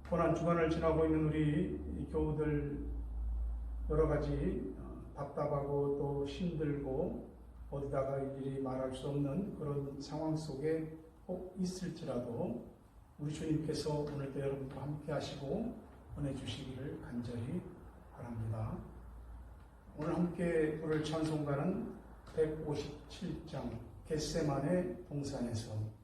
고난 주간을 지나고 있는 우리 교우들 여러 가지 답답하고 또 힘들고 어디다가 일일이 말할 수 없는 그런 상황 속에 꼭 있을지라도 우리 주님께서 오늘도 여러분과 함께 하시고 은혜 주시기를 간절히 바랍니다. 오늘 함께 부를 찬송가는 157장 겟세마네 동산에서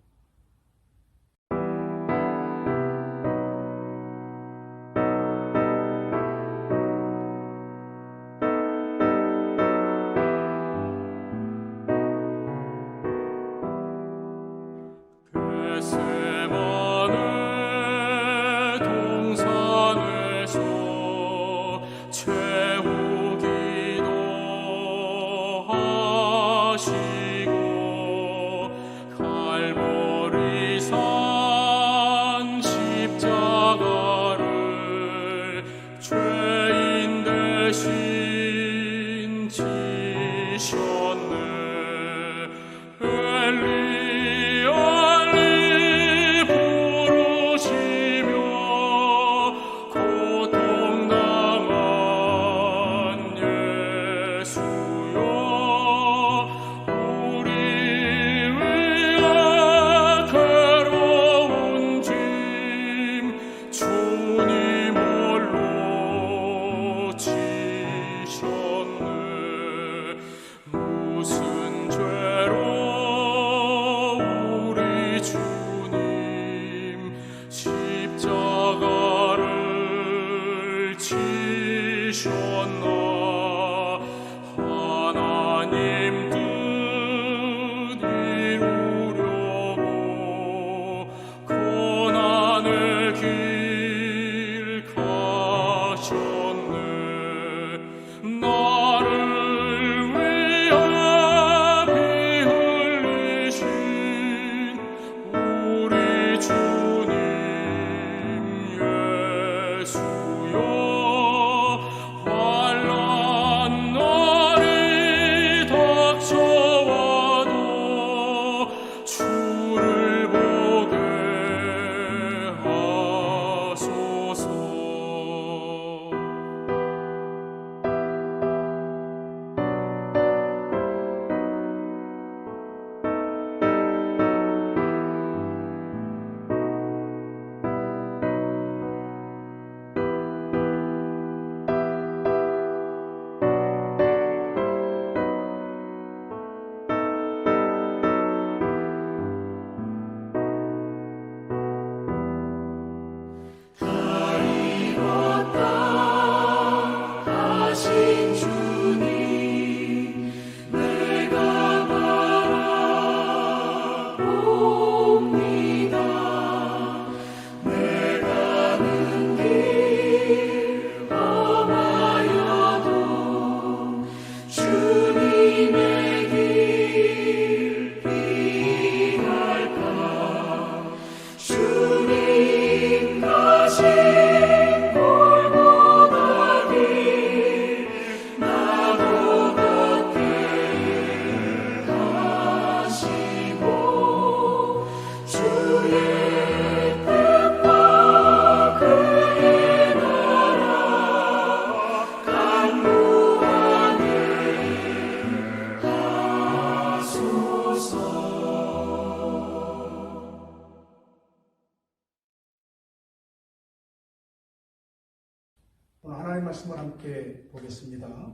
오늘 하나님의 말씀을 함께 보겠습니다.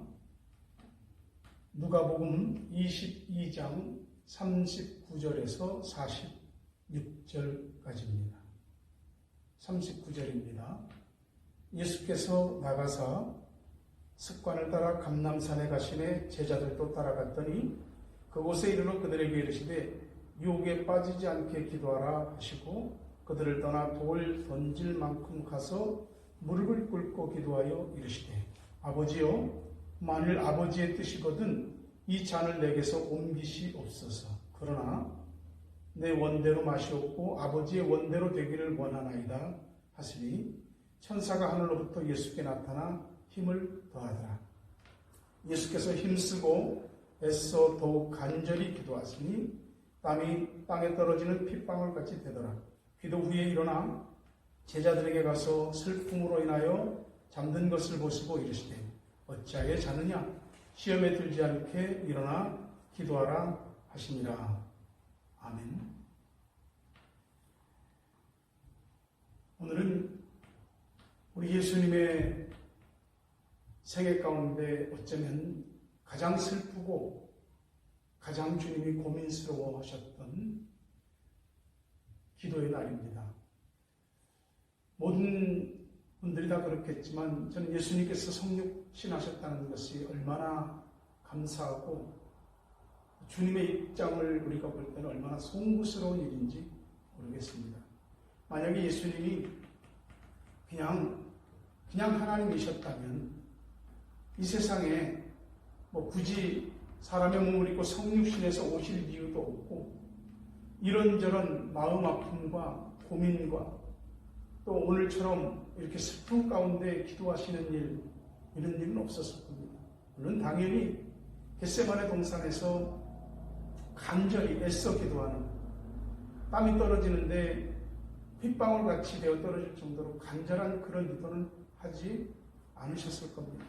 누가복음 22장 39절에서 46절까지입니다. 39절입니다. 예수께서 나가사 습관을 따라 감람산에 가시매 제자들도 따라갔더니 그곳에 이르러 그들에게 이르시되 유혹에 빠지지 않게 기도하라 하시고 그들을 떠나 돌 던질 만큼 가서 무릎을 꿇고 기도하여 이르시되 아버지여 만일 아버지의 뜻이거든 이 잔을 내게서 옮기시옵소서. 그러나 내 원대로 마시옵고 아버지의 원대로 되기를 원하나이다 하시니 천사가 하늘로부터 예수께 나타나 힘을 더하더라. 예수께서 힘쓰고 애써 더욱 간절히 기도하시니 땀이 땅에 떨어지는 핏방울같이 되더라. 기도 후에 일어나 제자들에게 가서 슬픔으로 인하여 잠든 것을 보시고 이르시되 어찌하여 자느냐 시험에 들지 않게 일어나 기도하라 하시니라. 아멘. 오늘은 우리 예수님의 생애 가운데 어쩌면 가장 슬프고 가장 주님이 고민스러워 하셨던 기도의 날입니다. 모든 분들이 다 그렇겠지만 저는 예수님께서 성육신하셨다는 것이 얼마나 감사하고 주님의 입장을 우리가 볼 때는 얼마나 송구스러운 일인지 모르겠습니다. 만약에 예수님이 그냥 하나님이셨다면 이 세상에 굳이 사람의 몸을 입고 성육신해서 오실 이유도 없고 이런저런 마음 아픔과 고민과 또 오늘처럼 이렇게 슬픔 가운데 기도하시는 이런 일은 없었을 겁니다. 물론 당연히 겟세마네 동산에서 간절히 애써 기도하는 땀이 떨어지는데 핏방울같이 되어 떨어질 정도로 간절한 그런 기도는 하지 않으셨을 겁니다.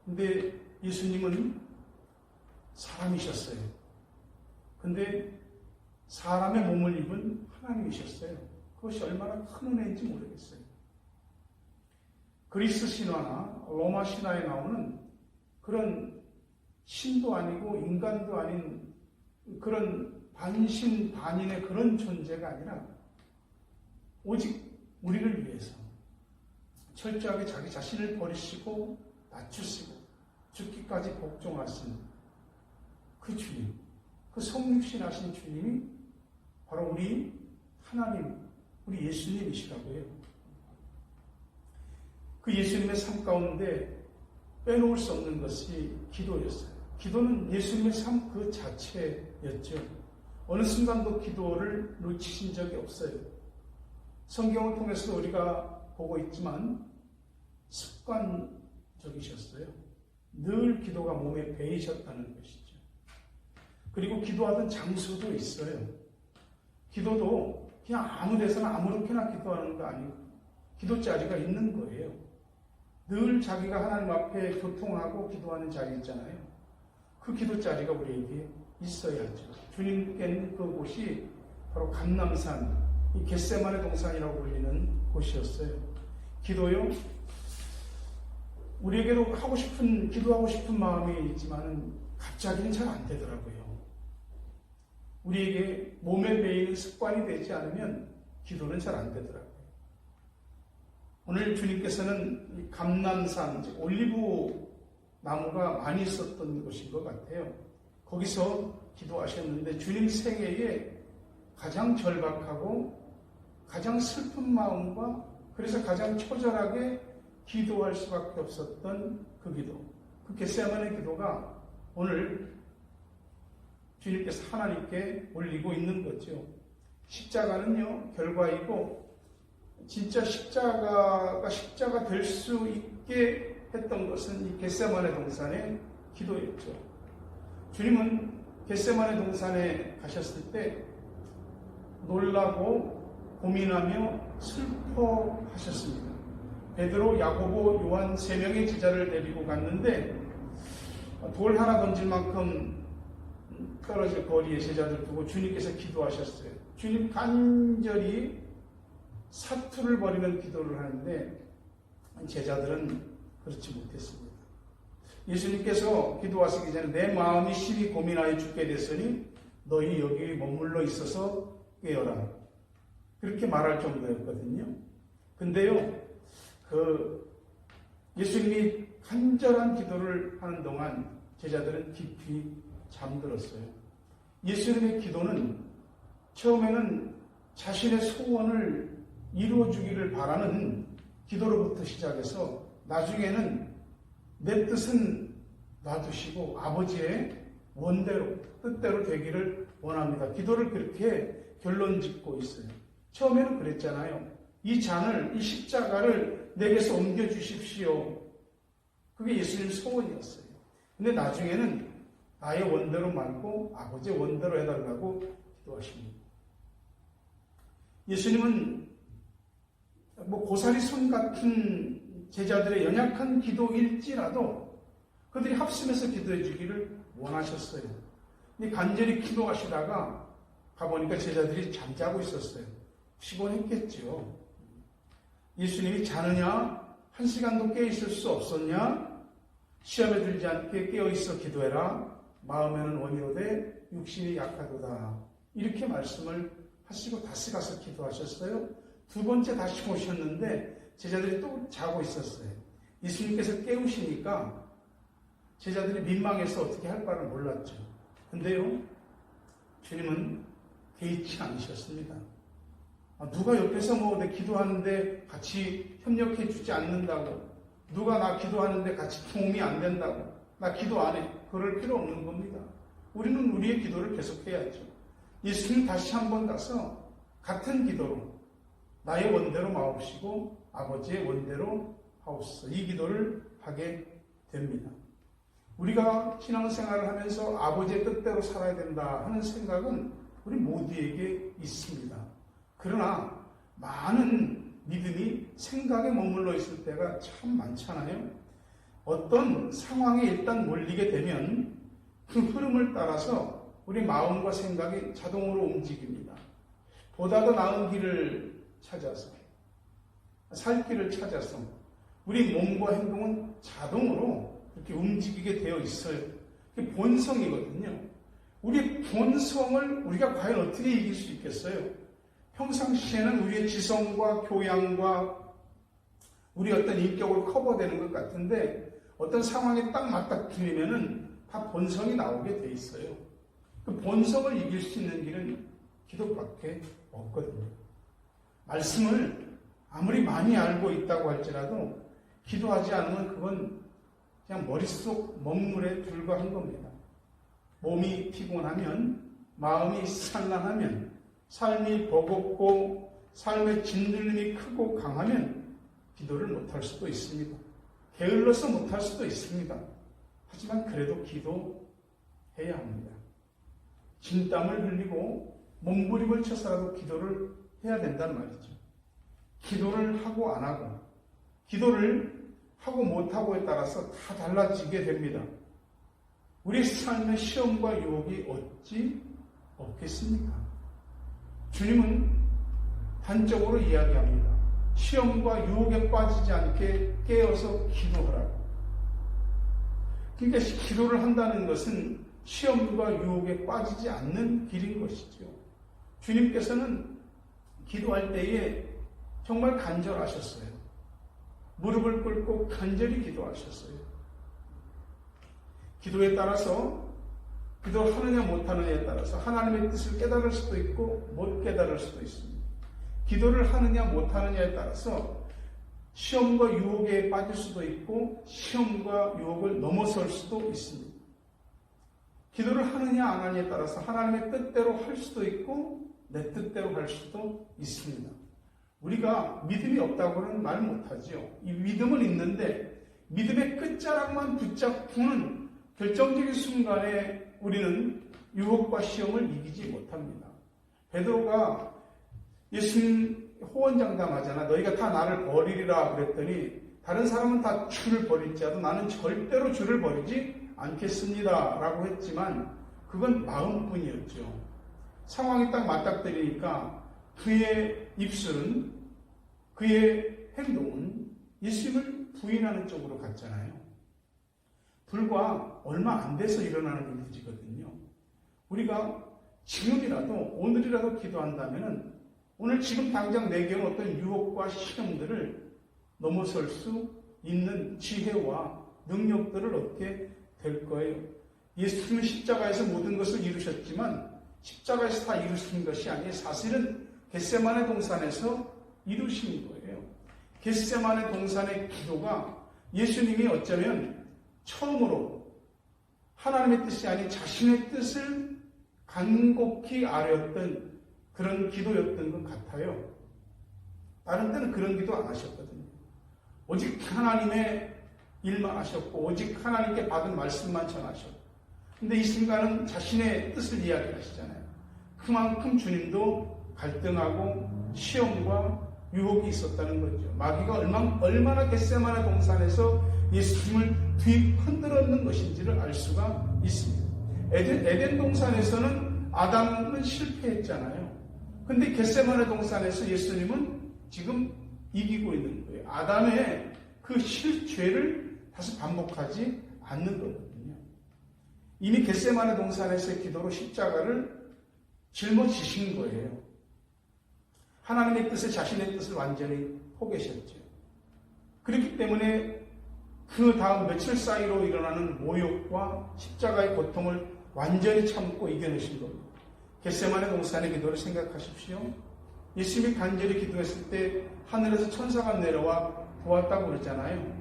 근데 예수님은 사람이셨어요. 근데 사람의 몸을 입은 하나님이셨어요. 그것이 얼마나 큰 은혜인지 모르겠어요. 그리스 신화나 로마 신화에 나오는 그런 신도 아니고 인간도 아닌 그런 반신 반인의 그런 존재가 아니라 오직 우리를 위해서 철저하게 자기 자신을 버리시고 낮추시고 죽기까지 복종하신 그 주님, 그 성육신하신 주님이 바로 우리 하나님, 우리 예수님이시라고요. 그 예수님의 삶 가운데 빼놓을 수 없는 것이 기도였어요. 기도는 예수님의 삶 그 자체였죠. 어느 순간도 기도를 놓치신 적이 없어요. 성경을 통해서도 우리가 보고 있지만 습관적이셨어요. 늘 기도가 몸에 배이셨다는 것이죠. 그리고 기도하던 장소도 있어요. 기도도 그냥 아무 데서나 아무렇게나 기도하는 거 아니고 기도 자리가 있는 거예요. 늘 자기가 하나님 앞에 교통하고 기도하는 자리 있잖아요. 그 기도 자리가 우리에게 있어야죠. 주님께는 그곳이 바로 감람산, 이 겟세마네 동산이라고 불리는 곳이었어요. 기도요. 우리에게도 기도하고 싶은 마음이 있지만 갑자기는 잘 안 되더라고요. 우리에게 몸에 배이는 습관이 되지 않으면 기도는 잘 안 되더라고요. 오늘 주님께서는 이 감람산, 올리브 나무가 많이 있었던 곳인 것 같아요. 거기서 기도하셨는데 주님 생애에 가장 절박하고 가장 슬픈 마음과 그래서 가장 처절하게 기도할 수밖에 없었던 그 기도, 그 겟세마네 기도가 오늘 주님께서 하나님께 올리고 있는 거죠. 십자가는요, 결과이고 진짜 십자가 될 수 있게 했던 것은 이 겟세마네 동산의 기도였죠. 주님은 겟세마네 동산에 가셨을 때 놀라고 고민하며 슬퍼하셨습니다. 베드로, 야고보, 요한 3명의 제자를 데리고 갔는데 돌 하나 던질 만큼 떨어질 거리에 제자들 두고 주님께서 기도하셨어요. 주님 간절히 사투를 벌이는 기도를 하는데 제자들은 그렇지 못했습니다. 예수님께서 기도하시기 전에 내 마음이 심히 고민하여 죽게 됐으니 너희 여기 머물러 있어서 깨어라. 그렇게 말할 정도였거든요. 근데요, 예수님이 간절한 기도를 하는 동안 제자들은 깊이 잠들었어요. 예수님의 기도는 처음에는 자신의 소원을 이루어주기를 바라는 기도로부터 시작해서 나중에는 내 뜻은 놔두시고 아버지의 원대로, 뜻대로 되기를 원합니다. 기도를 그렇게 결론 짓고 있어요. 처음에는 그랬잖아요. 이 십자가를 내게서 옮겨주십시오. 그게 예수님 소원이었어요. 근데 나중에는 나의 원대로 말고 아버지의 원대로 해달라고 기도하십니다. 예수님은 고사리 손 같은 제자들의 연약한 기도일지라도 그들이 합심해서 기도해 주기를 원하셨어요. 근데 간절히 기도하시다가 가보니까 제자들이 잠자고 있었어요. 피곤했겠죠. 예수님이 자느냐? 한 시간도 깨어있을 수 없었냐? 시험에 들지 않게 깨어있어 기도해라. 마음에는 원이로되 육신이 약하도다. 이렇게 말씀을 하시고 다시 가서 기도하셨어요. 두 번째 다시 오셨는데 제자들이 또 자고 있었어요. 예수님께서 깨우시니까 제자들이 민망해서 어떻게 할 바를 몰랐죠. 근데요, 주님은 개의치 않으셨습니다. 누가 옆에서 내 기도하는데 같이 협력해 주지 않는다고, 누가 나 기도하는데 같이 도움이 안 된다고, 나 기도 안 해. 그럴 필요 없는 겁니다. 우리는 우리의 기도를 계속해야죠. 예수님 다시 한번 가서 같은 기도로 나의 원대로 마옵시고 아버지의 원대로 하옵소서. 이 기도를 하게 됩니다. 우리가 신앙생활을 하면서 아버지의 뜻대로 살아야 된다 하는 생각은 우리 모두에게 있습니다. 그러나 많은 믿음이 생각에 머물러 있을 때가 참 많잖아요. 어떤 상황에 일단 몰리게 되면 그 흐름을 따라서 우리 마음과 생각이 자동으로 움직입니다. 보다 더 나은 길을 찾아서, 살 길을 찾아서 우리 몸과 행동은 자동으로 이렇게 움직이게 되어 있어요. 그게 본성이거든요. 우리 본성을 우리가 과연 어떻게 이길 수 있겠어요? 평상시에는 우리의 지성과 교양과 우리 어떤 인격으로 커버되는 것 같은데 어떤 상황에 딱 맞닥뜨리면은 다 본성이 나오게 돼 있어요. 그 본성을 이길 수 있는 길은 기도밖에 없거든요. 말씀을 아무리 많이 알고 있다고 할지라도 기도하지 않으면 그건 그냥 머릿속 먹물에 불과한 겁니다. 몸이 피곤하면, 마음이 산란하면, 삶이 버겁고 삶의 진들림이 크고 강하면 기도를 못할 수도 있습니다. 게을러서 못할 수도 있습니다. 하지만 그래도 기도해야 합니다. 진땀을 흘리고 몸부림을 쳐서라도 기도를 해야 된단 말이죠. 기도를 하고 안 하고, 기도를 하고 못하고에 따라서 다 달라지게 됩니다. 우리 삶의 시험과 유혹이 어찌 없겠습니까? 주님은 단적으로 이야기합니다. 시험과 유혹에 빠지지 않게 깨어서 기도하라고. 그러니까 기도를 한다는 것은 시험과 유혹에 빠지지 않는 길인 것이죠. 주님께서는 기도할 때에 정말 간절하셨어요. 무릎을 꿇고 간절히 기도하셨어요. 기도에 따라서, 기도를 하느냐 못하느냐에 따라서 하나님의 뜻을 깨달을 수도 있고 못 깨달을 수도 있습니다. 기도를 하느냐 못하느냐에 따라서 시험과 유혹에 빠질 수도 있고 시험과 유혹을 넘어설 수도 있습니다. 기도를 하느냐 안 하느냐에 따라서 하나님의 뜻대로 할 수도 있고 내 뜻대로 할 수도 있습니다. 우리가 믿음이 없다고는 말 못하지요. 이 믿음은 있는데 믿음의 끝자락만 붙잡고는 결정적인 순간에 우리는 유혹과 시험을 이기지 못합니다. 베드로가 예수님 호언장담하잖아. 너희가 다 나를 버리리라 그랬더니 다른 사람은 다 주를 버릴지라도 나는 절대로 주를 버리지 않겠습니다 라고 했지만 그건 마음뿐이었죠. 상황이 딱 맞닥뜨리니까 그의 입술은, 그의 행동은 예수님을 부인하는 쪽으로 갔잖아요. 불과 얼마 안 돼서 일어나는 일이거든요. 우리가 지금이라도, 오늘이라도 기도한다면 오늘 지금 당장 내게 온 어떤 유혹과 시험들을 넘어설 수 있는 지혜와 능력들을 얻게 될 거예요. 예수님은 십자가에서 모든 것을 이루셨지만 십자가에서 다 이루신 것이 아니에요. 사실은 겟세마네 동산에서 이루신 거예요. 겟세마네 동산의 기도가 예수님이 어쩌면 처음으로 하나님의 뜻이 아닌 자신의 뜻을 간곡히 아뢰었던 그런 기도였던 것 같아요. 다른 때는 그런 기도 안 하셨거든요. 오직 하나님의 일만 하셨고 오직 하나님께 받은 말씀만 전하셨고, 근데 이 순간은 자신의 뜻을 이야기하시잖아요. 그만큼 주님도 갈등하고 시험과 유혹이 있었다는 거죠. 마귀가 얼마나 겟세마네 동산에서 예수님을 뒤흔들었는 것인지를 알 수가 있습니다. 에덴 동산에서는 아담은 실패했잖아요. 근데 겟세마네 동산에서 예수님은 지금 이기고 있는 거예요. 아담의 그 실죄를 다시 반복하지 않는 거거든요. 이미 겟세마네 동산에서의 기도로 십자가를 짊어지신 거예요. 하나님의 뜻에 자신의 뜻을 완전히 포기하셨죠. 그렇기 때문에 그 다음 며칠 사이로 일어나는 모욕과 십자가의 고통을 완전히 참고 이겨내신 겁니다. 겟세마네 동산의 기도를 생각하십시오. 예수님이 간절히 기도했을 때 하늘에서 천사가 내려와 도왔다고 그러잖아요.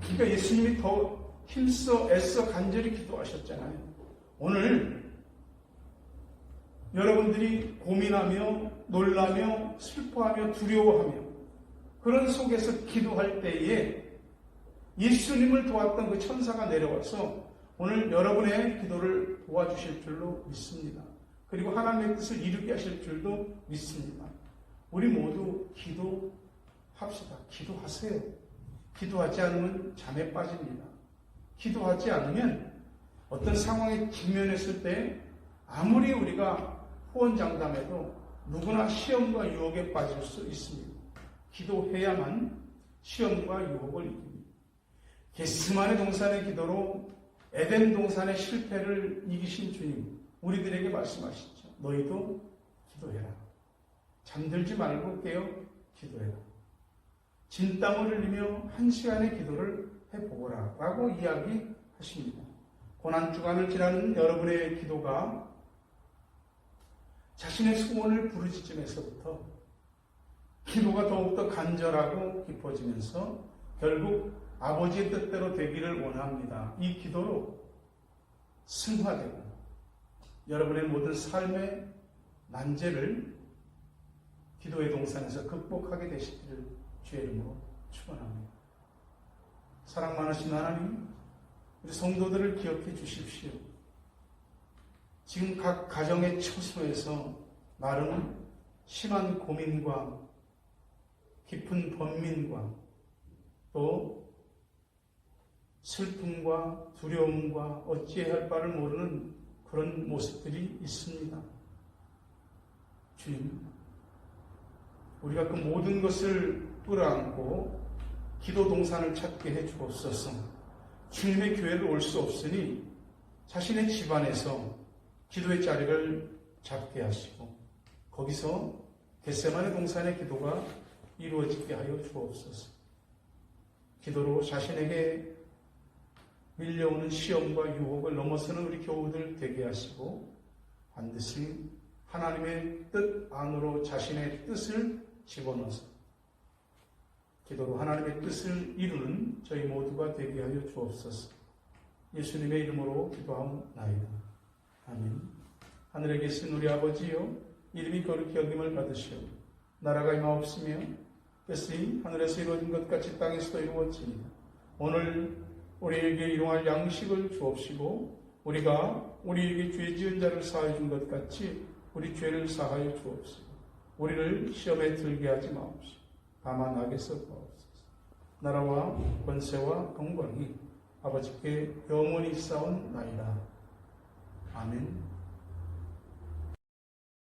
그러니까 예수님이 더 힘써 애써 간절히 기도하셨잖아요. 오늘 여러분들이 고민하며 놀라며 슬퍼하며 두려워하며 그런 속에서 기도할 때에 예수님을 도왔던 그 천사가 내려와서 오늘 여러분의 기도를 도와주실 줄로 믿습니다. 그리고 하나님의 뜻을 이루게 하실 줄도 믿습니다. 우리 모두 기도합시다. 기도하세요. 기도하지 않으면 잠에 빠집니다. 기도하지 않으면 어떤 상황에 직면했을 때 아무리 우리가 호언장담해도 누구나 시험과 유혹에 빠질 수 있습니다. 기도해야만 시험과 유혹을 이깁니다. 겟세마네 동산의 기도로 에덴 동산의 실패를 이기신 주님, 우리들에게 말씀하시죠. 너희도 기도해라. 잠들지 말고 깨어 기도해라. 진땀을 흘리며 1시간의 기도를 해보거라 라고 이야기하십니다. 고난주간을 지나는 여러분의 기도가 자신의 소원을 부르짖음에서부터 기도가 더욱더 간절하고 깊어지면서 결국 아버지의 뜻대로 되기를 원합니다. 이 기도로 승화되고 여러분의 모든 삶의 난제를 기도의 동산에서 극복하게 되시기를 주의 이름으로 축원합니다. 사랑 많으신 하나님, 우리 성도들을 기억해 주십시오. 지금 각 가정의 처소에서 나름 심한 고민과 깊은 번민과 또 슬픔과 두려움과 어찌해야 할 바를 모르는 그런 모습들이 있습니다. 주님, 우리가 그 모든 것을 끌어안고 기도 동산을 찾게 해 주옵소서. 주님의 교회를 올 수 없으니 자신의 집안에서 기도의 자리를 잡게 하시고 거기서 겟세마네 동산의 기도가 이루어지게 하여 주옵소서. 기도로 자신에게 밀려오는 시험과 유혹을 넘어서는 우리 교우들 되게 하시고 반드시 하나님의 뜻 안으로 자신의 뜻을 집어넣어서 기도로 하나님의 뜻을 이루는 저희 모두가 되게 하여 주옵소서. 예수님의 이름으로 기도하옵나이다. 아멘. 하늘에 계신 우리 아버지여, 이름이 거룩히 여김을 받으시오. 나라가 임하옵시며 뜻이 하늘에서 이루어진 것 같이 땅에서도 이루어지이다. 오늘 우리에게 일용할 양식을 주옵시고 우리가 우리에게 죄 지은 자를 사하여 준 것 같이 우리 죄를 사하여 주옵시고 우리를 시험에 들게 하지 마옵시고 다만 악에서 구하옵소서. 나라와 권세와 영광이 아버지께 영원히 쌓은 나이다. 아멘.